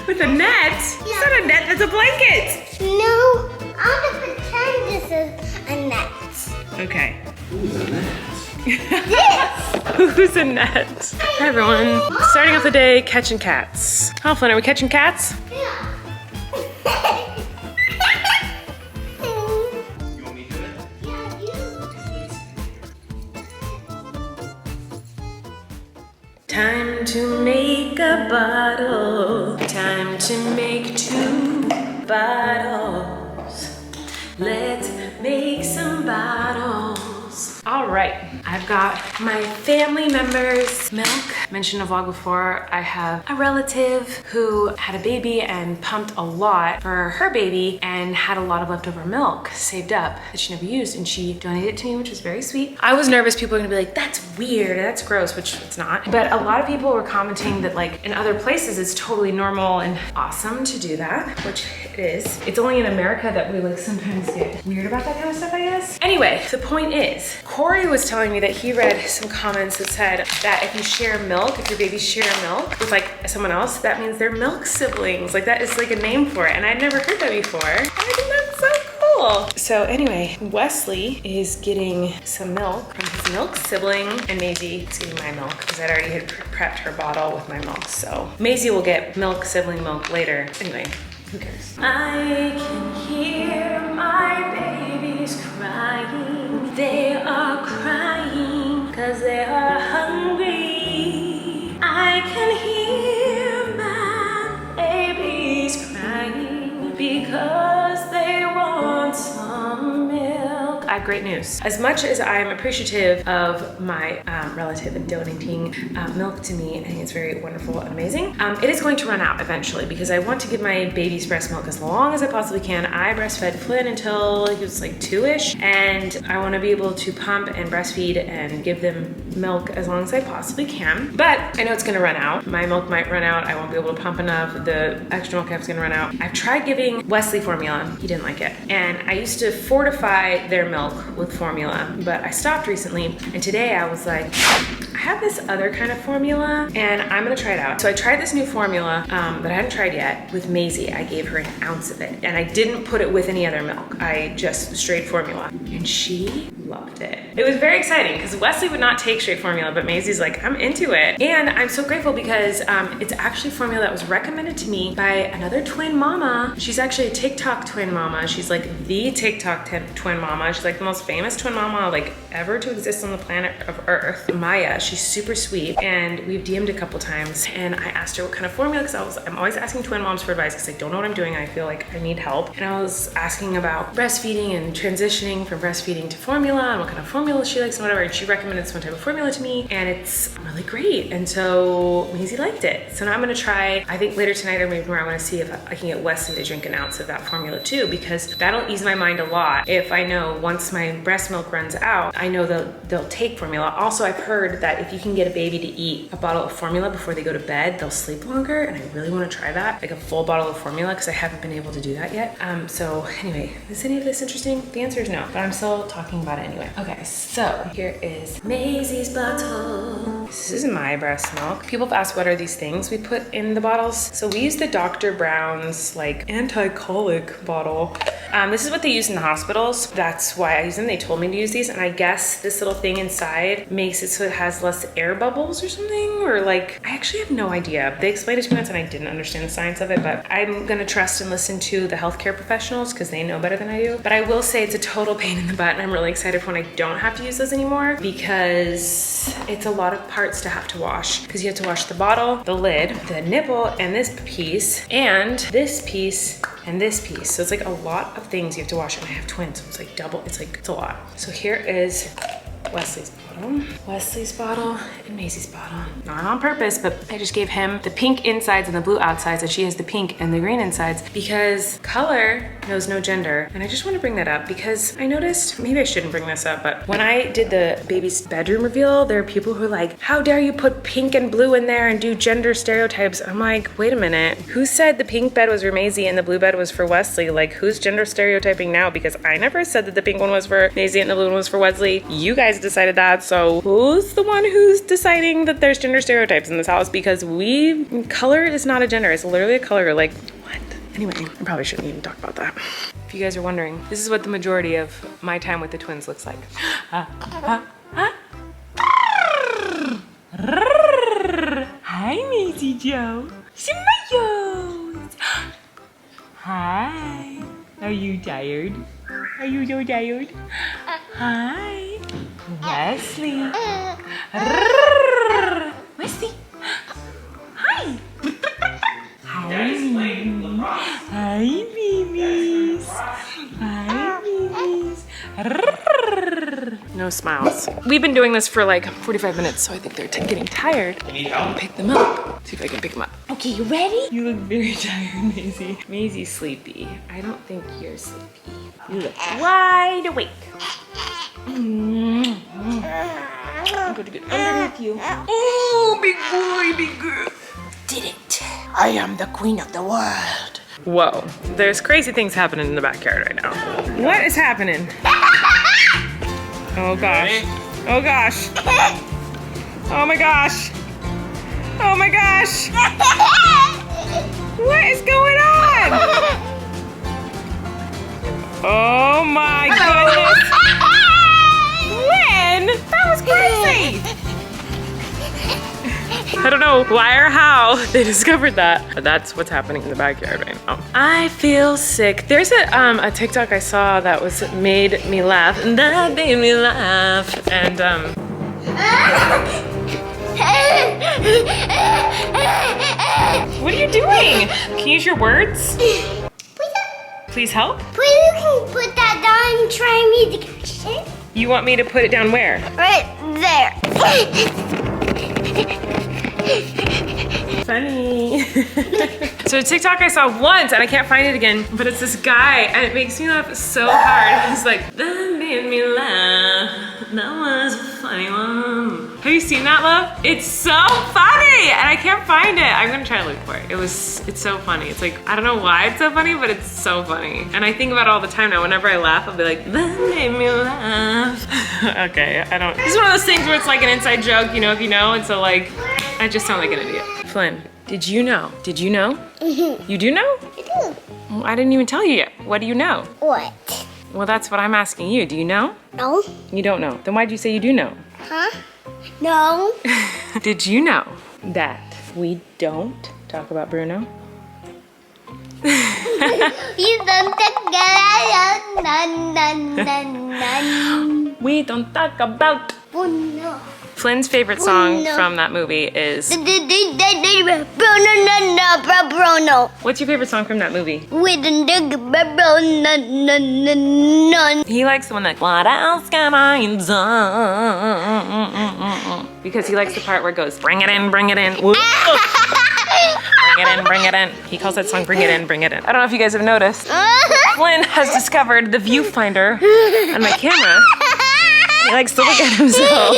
With a net? Yeah. It's not a net, that's a blanket. No, I'm gonna pretend this is a net. Okay. Who's a net? This! Who's a net? Hi everyone. Starting off the day catching cats. Oh, Flynn, are we catching cats? Yeah. You want me to do it? Yeah, you. Time to make a bottle. Time to make 2 bottles. Let's make some bottles. All right, I've got my family members' milk. Mentioned in a vlog before, I have a relative who had a baby and pumped a lot for her baby and had a lot of leftover milk saved up that she never used, and she donated it to me, which was very sweet. I was nervous people were gonna be like, that's weird, that's gross, which it's not. But a lot of people were commenting that like in other places it's totally normal and awesome to do that, which it is. It's only in America that we like sometimes get weird about that kind of stuff, I guess. Anyway, the point is, Kory was telling me that he read some comments that said that if you share milk, if your babies share milk with like someone else, that means they're milk siblings. Like that is like a name for it. And I'd never heard that before. And I think that's so cool. So anyway, Wesley is getting some milk from his milk sibling, and Maisie is getting my milk because I'd already had prepped her bottle with my milk. So Maisie will get milk sibling milk later. Anyway, who cares? I can hear my babies crying. They are crying because they are hungry. I can hear my babies crying because they want some milk. I have great news. As much as I am appreciative of my relative donating milk to me, I think it's very wonderful and amazing. It is going to run out eventually because I want to give my babies breast milk as long as I possibly can. I breastfed Flynn until he was like 2-ish, and I want to be able to pump and breastfeed and give them milk as long as I possibly can. But I know it's going to run out. My milk might run out. I won't be able to pump enough. The extra milk I have is going to run out. I've tried giving Wesley formula. He didn't like it. And I used to fortify their milk with formula, but I stopped recently. And today I was like, I have this other kind of formula and I'm gonna try it out. So I tried this new formula that I hadn't tried yet with Maisie. I gave her an ounce of it and I didn't put it with any other milk. I just straight formula, and she loved it. It was very exciting because Wesley would not take straight formula, but Maisie's like, I'm into it. And I'm so grateful because it's actually formula that was recommended to me by another twin mama. She's actually a TikTok twin mama. She's like the TikTok twin mama. She's like the most famous twin mama like ever to exist on the planet of Earth. Maya, she's super sweet, and we've DM'd a couple times, and I asked her what kind of formula, because I'm always asking twin moms for advice because I don't know what I'm doing and I feel like I need help. And I was asking about breastfeeding and transitioning from breastfeeding to formula and what kind of formula she likes and whatever, and she recommended some type of formula to me, and it's really great. And so Maisie liked it. So now I'm gonna try, I think later tonight or maybe tomorrow, I'm gonna see if I can get Wesley to drink an ounce of that formula too, because that'll ease my mind a lot if I know once my breast milk runs out, I know they'll take formula. Also, I've heard that if you can get a baby to eat a bottle of formula before they go to bed, they'll sleep longer, and I really want to try that, like a full bottle of formula, because I haven't been able to do that yet. So anyway, is any of this interesting? The answer is no, but I'm still talking about it anyway. Okay, so here is Maisie's bottle. This is my breast milk. People have asked what are these things we put in the bottles. So we use the Dr. Brown's like anti-colic bottle. This is what they use in the hospitals. That's why I use them. They told me to use these, and I guess this little thing inside makes it so it has less air bubbles or something, or like, I actually have no idea. They explained it to me once and I didn't understand the science of it, but I'm gonna trust and listen to the healthcare professionals because they know better than I do. But I will say it's a total pain in the butt, and I'm really excited for when I don't have to use those anymore, because it's a lot of parts to have to wash, because you have to wash the bottle, the lid, the nipple, and this piece, and this piece, and this piece. So it's like a lot of things you have to wash, and I have twins, so it's like double, it's a lot. So here is Wesley's bottle and Maisie's bottle. Not on purpose, but I just gave him the pink insides and the blue outsides, and she has the pink and the green insides, because color knows no gender. And I just want to bring that up because I noticed, maybe I shouldn't bring this up, but when I did the baby's bedroom reveal, there are people who are like, how dare you put pink and blue in there and do gender stereotypes? I'm like, wait a minute, who said the pink bed was for Maisie and the blue bed was for Wesley? Like, who's gender stereotyping now? Because I never said that the pink one was for Maisie and the blue one was for Wesley. You guys decided that. So who's the one who's deciding that there's gender stereotypes in this house? Because color is not a gender, it's literally a color. Like, what? Anyway, I probably shouldn't even talk about that. If you guys are wondering, this is what the majority of my time with the twins looks like. Hi, Maisie Joe. Smiles. Hi. Are you tired? Are you so tired? Hi. Wesley. Wesley. Hi. Hi. Hi, babies. Hi, babies. No smiles. We've been doing this for like 45 minutes, so I think they're getting tired. You need help? I'll pick them up. See if I can pick them up. Okay, you ready? You look very tired, Maisie. Maisie's sleepy. I don't think you're sleepy. You look wide awake. I'm going to get underneath you. Oh, big boy, big girl. Did it. I am the queen of the world. Whoa, there's crazy things happening in the backyard right now. What is happening? Oh gosh. Oh gosh. Oh my gosh. Oh my gosh. What is going on? Oh my goodness. When? That was crazy. I don't know why or how they discovered that, but that's what's happening in the backyard right now. I feel sick. There's a TikTok I saw that made me laugh, and that made me laugh, and what are you doing? Can you use your words? Please help? Please, you can put that down and try me to catch it. You want me to put it down where? Right there. Funny. So a TikTok I saw once and I can't find it again, but it's this guy and it makes me laugh so hard. He's like, that made me laugh. That was a funny one. Have you seen that, love? It's so funny and I can't find it. I'm gonna try to look for it. It's so funny. It's like, I don't know why it's so funny, but it's so funny. And I think about it all the time now. Whenever I laugh, I'll be like, that made me laugh. Okay, this is one of those things where it's like an inside joke, you know, if you know, and so like, I just sound like an idiot. Flynn, did you know? Did you know? Mm-hmm. You do know? I do. Well, I didn't even tell you yet. What do you know? What? Well, that's what I'm asking you. Do you know? No. You don't know. Then why'd you say you do know? Huh? No. Did you know that we don't talk about Bruno? You don't talk about We don't talk about Bruno. Flynn's favorite song from that movie is... Bruno. What's your favorite song from that movie? We don't talk about Bruno. He likes the one that, what else can I do? Because he likes the part where it goes, bring it in, bring it in. Whoa. Bring it in, bring it in. He calls that song, bring it in, bring it in. I don't know if you guys have noticed. Flynn has discovered the viewfinder on my camera. He likes to look at himself.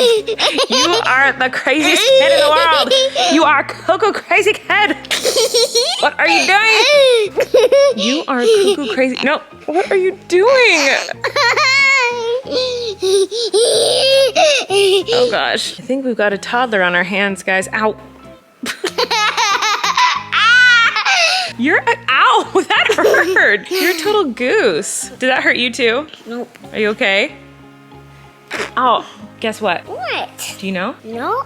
You are the craziest kid in the world. You are cuckoo crazy kid. What are you doing? You are cuckoo crazy. No, what are you doing? Oh gosh. I think we've got a toddler on our hands, guys. Ow. Ow, that hurt. You're a total goose. Did that hurt you too? Nope. Are you okay? Oh, guess what? What? Do you know? No.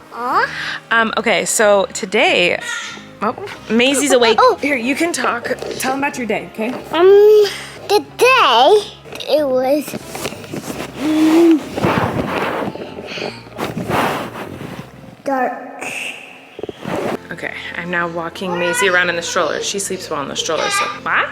Okay, so today, Maisie's awake. Oh. Here, you can talk. Tell them about your day, okay? Today, it was, dark. Okay, I'm now walking Maisie around in the stroller. She sleeps well in the stroller, so, what?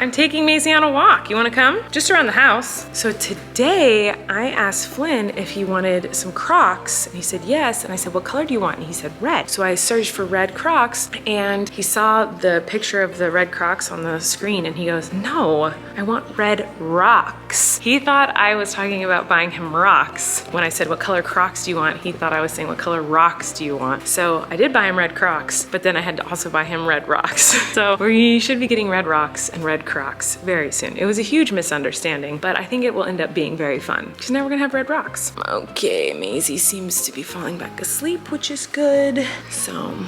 I'm taking Maisie on a walk. You wanna come? Just around the house. So today, I asked Flynn if he wanted some Crocs, and he said yes, and I said, what color do you want? And he said red. So I searched for red Crocs, and he saw the picture of the red Crocs on the screen, and he goes, no, I want red rocks. He thought I was talking about buying him rocks. When I said, what color Crocs do you want? He thought I was saying, what color rocks do you want? So I did buy him red Crocs, but then I had to also buy him red rocks. So we should be getting red rocks and red Crocs very soon. It was a huge misunderstanding, but I think it will end up being very fun because now we're gonna have red rocks. Okay, Maisie seems to be falling back asleep, which is good. So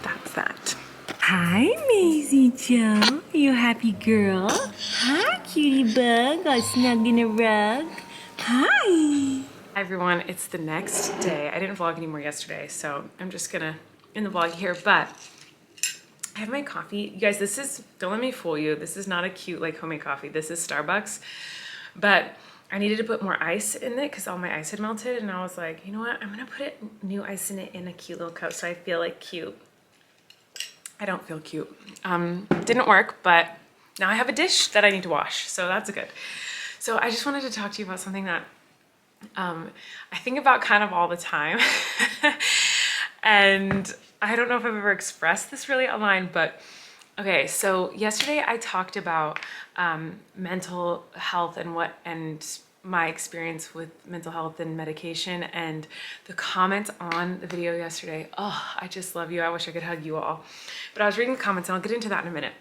that's that. Hi, Maisie Joe. Are you a happy girl? Hi, cutie bug. All snugged in a rug. Hi. Hi, everyone. It's the next day. I didn't vlog anymore yesterday, so I'm just gonna end the vlog here, but I have my coffee. You guys, this is, don't let me fool you. This is not a cute, like, homemade coffee. This is Starbucks, but I needed to put more ice in it because all my ice had melted, and I was like, you know what? I'm gonna put new ice in it in a cute little cup so I feel like cute. I don't feel cute. Didn't work, but now I have a dish that I need to wash, so that's good. So I just wanted to talk to you about something that I think about kind of all the time. And I don't know if I've ever expressed this really online, but okay, so yesterday I talked about mental health and my experience with mental health and medication, and the comments on the video yesterday. Oh, I just love you. I wish I could hug you all. But I was reading the comments, and I'll get into that in a minute.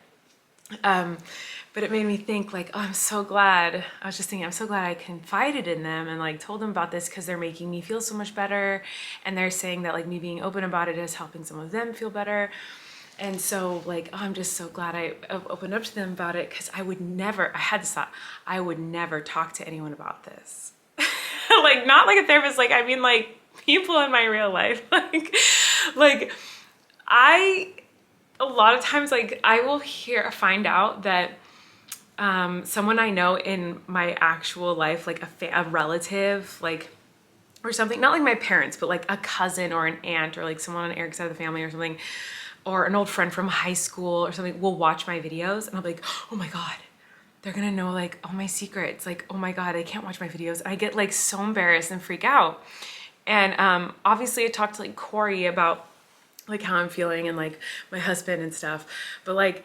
But it made me think, like, oh, I'm so glad. I was just thinking, I'm so glad I confided in them and like told them about this because they're making me feel so much better. And they're saying that like me being open about it is helping some of them feel better. And so like, oh, I'm just so glad I opened up to them about it, because I had this thought, I would never talk to anyone about this. Like, not like a therapist, like, I mean like people in my real life. like a lot of times, like, I will find out that someone I know in my actual life, like a relative, like, or something, not like my parents, but like a cousin or an aunt or like someone on Eric's side of the family or something, or an old friend from high school or something, will watch my videos and I'll be like, oh my God, they're gonna know like all my secrets. Like, oh my God, I can't watch my videos. I get like so embarrassed and freak out. And obviously I talked to like Kory about like how I'm feeling and like my husband and stuff, but like,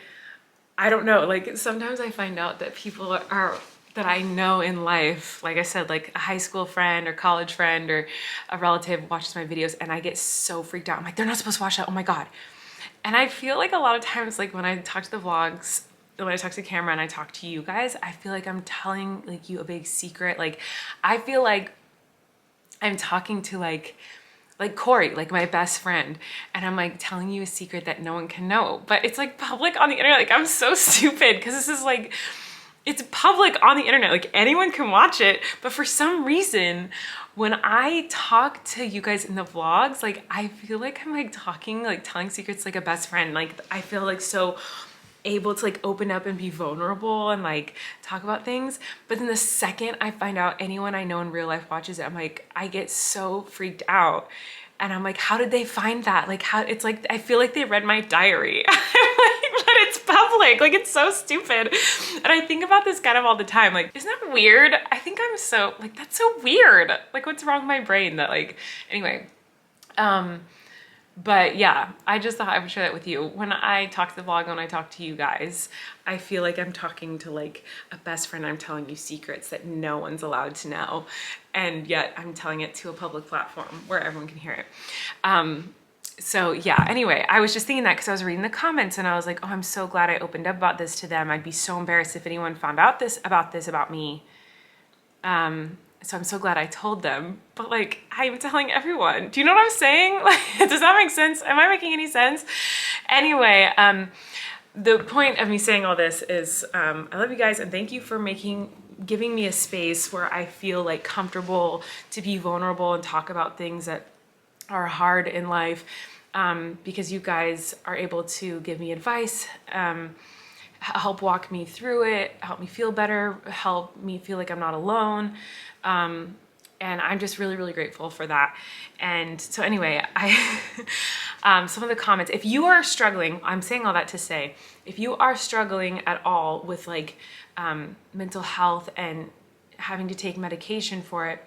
I don't know, like sometimes I find out that people that I know in life, like I said, like a high school friend or college friend or a relative watches my videos, and I get so freaked out. I'm like, they're not supposed to watch that, oh my God. And I feel like a lot of times, like when I talk to the vlogs, when I talk to the camera and I talk to you guys, I feel like I'm telling like you a big secret. Like, I feel like I'm talking to like Kory, like my best friend, and I'm like telling you a secret that no one can know, but it's like public on the internet. Like, I'm so stupid because this is like, it's public on the internet, like anyone can watch it. But for some reason, when I talk to you guys in the vlogs, like I feel like I'm like talking, like telling secrets like a best friend. Like, I feel like so able to like open up and be vulnerable and like talk about things. But then the second I find out anyone I know in real life watches it, I'm like, I get so freaked out. And I'm like, how did they find that? Like, how, it's like, I feel like they read my diary. I'm like, but it's public. Like, it's so stupid. And I think about this kind of all the time. Like, isn't that weird? I think I'm so, like, that's so weird. Like, what's wrong with my brain that like, anyway. But yeah, I just thought I would share that with you. When I talk to the vlog, when I talk to you guys, I feel like I'm talking to like a best friend. I'm telling you secrets that no one's allowed to know. And yet I'm telling it to a public platform where everyone can hear it. So yeah, anyway, I was just thinking that because I was reading the comments and I was like, oh, I'm so glad I opened up about this to them. I'd be so embarrassed if anyone found out about me. So I'm so glad I told them, but like, I'm telling everyone. Do you know what I'm saying? Like, does that make sense? Am I making any sense? Anyway, the point of me saying all this is, I love you guys and thank you for giving me a space where I feel like comfortable to be vulnerable and talk about things that are hard in life, because you guys are able to give me advice, help walk me through it, help me feel better, help me feel like I'm not alone. And I'm just really, really grateful for that. And so anyway, some of the comments, if you are struggling, I'm saying all that to say, if you are struggling at all with like, mental health and having to take medication for it,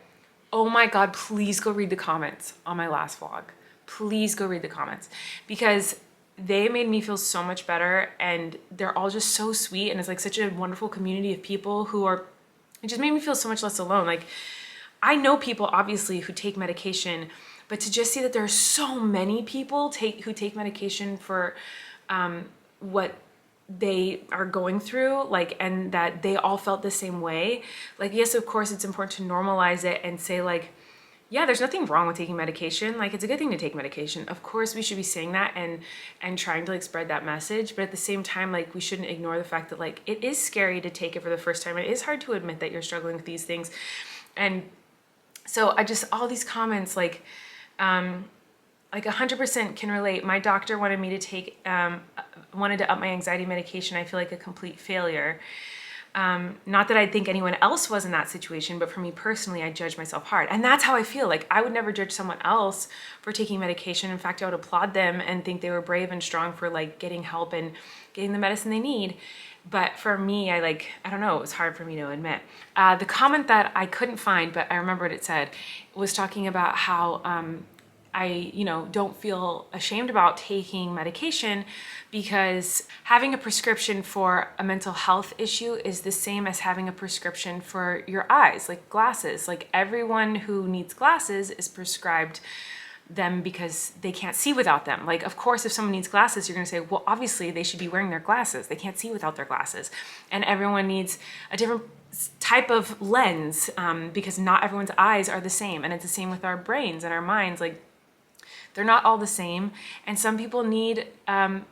oh my God, please go read the comments on my last vlog. Please go read the comments, because they made me feel so much better, and they're all just so sweet, and it's like such a wonderful community of people it just made me feel so much less alone. Like, I know people obviously who take medication, but to just see that there are so many people who take medication for what they are going through, like, and that they all felt the same way. Like, yes, of course, it's important to normalize it and say, like, yeah, there's nothing wrong with taking medication. Like, it's a good thing to take medication. Of course, we should be saying that and trying to, like, spread that message. But at the same time, like, we shouldn't ignore the fact that, like, it is scary to take it for the first time. It is hard to admit that you're struggling with these things. And so I just, all these comments, like 100% can relate. My doctor wanted me to take, wanted to up my anxiety medication. I feel like a complete failure. Not that I think anyone else was in that situation, but for me personally, I judge myself hard. And that's how I feel. Like, I would never judge someone else for taking medication. In fact, I would applaud them and think they were brave and strong for, like, getting help and getting the medicine they need. But for me, I don't know, it was hard for me to admit. The comment that I couldn't find, but I remember what it said, was talking about how I, don't feel ashamed about taking medication because having a prescription for a mental health issue is the same as having a prescription for your eyes, like glasses. Like, everyone who needs glasses is prescribed them because they can't see without them. Like, of course, if someone needs glasses, you're going to say, well, obviously they should be wearing their glasses. They can't see without their glasses. And everyone needs a different type of lens because not everyone's eyes are the same. And it's the same with our brains and our minds. Like, they're not all the same. And some people need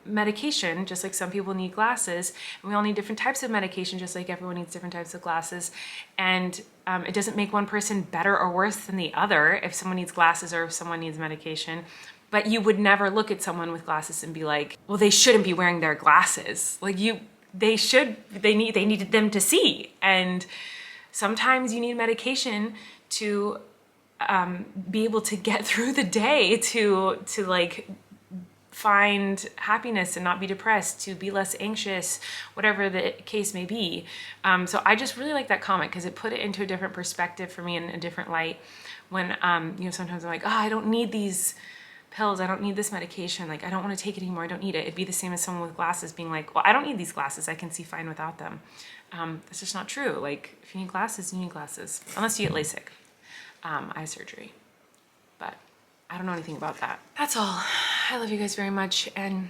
medication, just like some people need glasses. And we all need different types of medication, just like everyone needs different types of glasses. And it doesn't make one person better or worse than the other if someone needs glasses or if someone needs medication. But you would never look at someone with glasses and be like, well, they shouldn't be wearing their glasses. Like, they needed them to see. And sometimes you need medication to be able to get through the day, to like find happiness and not be depressed, to be less anxious, whatever the case may be. So I just really like that comment because it put it into a different perspective for me in a different light. When sometimes I'm like, oh, I don't need these pills, I don't need this medication, like, I don't want to take it anymore, I don't need it. It'd be the same as someone with glasses being like, well, I don't need these glasses, I can see fine without them. It's just not true. Like, if you need glasses, you need glasses, unless you get LASIK. Eye surgery, but I don't know anything about that. That's all. I love you guys very much, and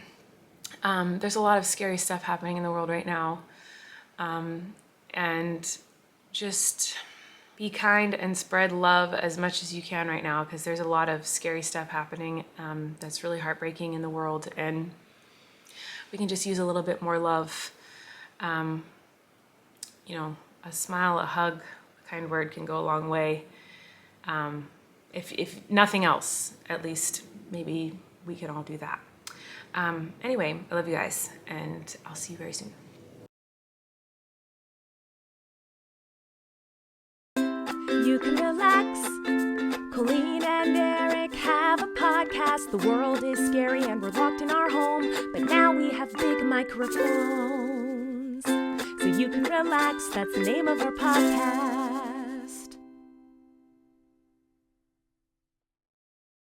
there's a lot of scary stuff happening in the world right now, and just be kind and spread love as much as you can right now, because there's a lot of scary stuff happening that's really heartbreaking in the world, and we can just use a little bit more love. A smile, a hug, a kind word can go a long way. If nothing else, at least maybe we can all do that. Anyway, I love you guys, and I'll see you very soon. You can relax. Colleen and Eric have a podcast. The world is scary and we're locked in our home, but now we have big microphones, so you can relax. That's the name of our podcast.